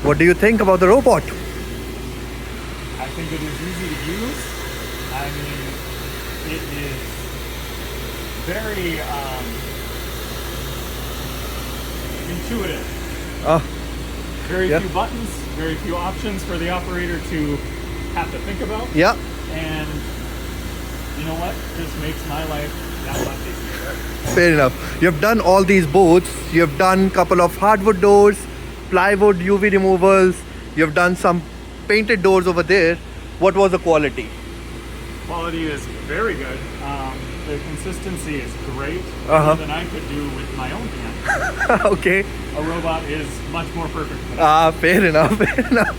What do you think about the robot? I think it is easy to use. I mean, it is very intuitive. Ah, Very yeah. few buttons, very few options for the operator to have to think about. Yeah. And you know what? Just makes my life that much easier. Fair enough. You've done all these boards. You've done couple of hardwood doors, plywood, UV removals. You've done some painted doors over there. What was the quality? Quality is very good. The consistency is great, Uh-huh. better than I could do with my own hand. Okay. A robot is much more perfect than that. Fair enough. Fair enough.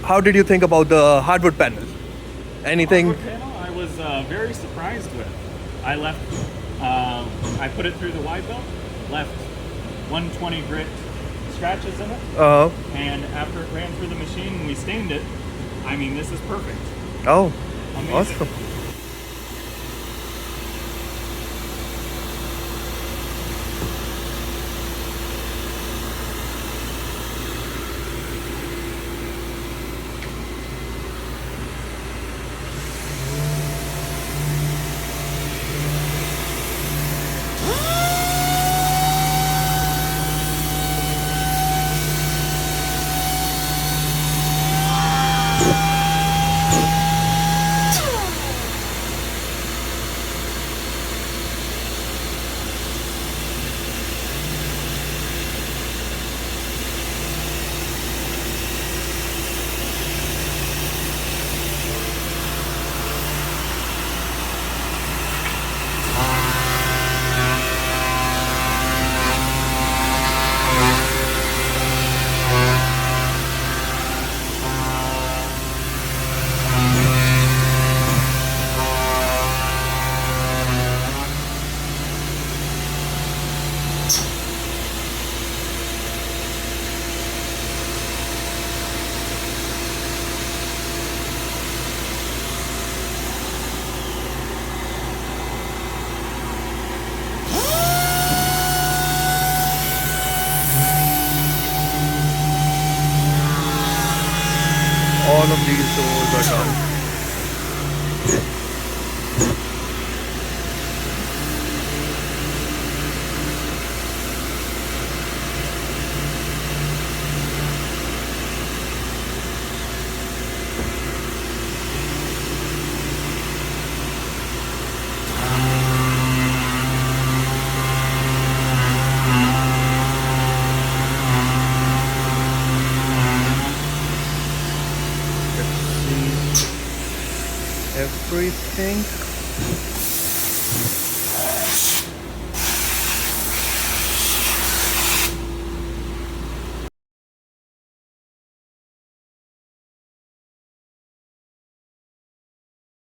How did you think about the hardwood panel? Anything? Hardwood panel, I was very surprised with. I left, I put it through the wide belt, left 120 grit scratches in it, and after it ran through the machine and we stained it, I mean, this is perfect. Oh, Amazing. awesome. All of these doors are done. Let's see everything.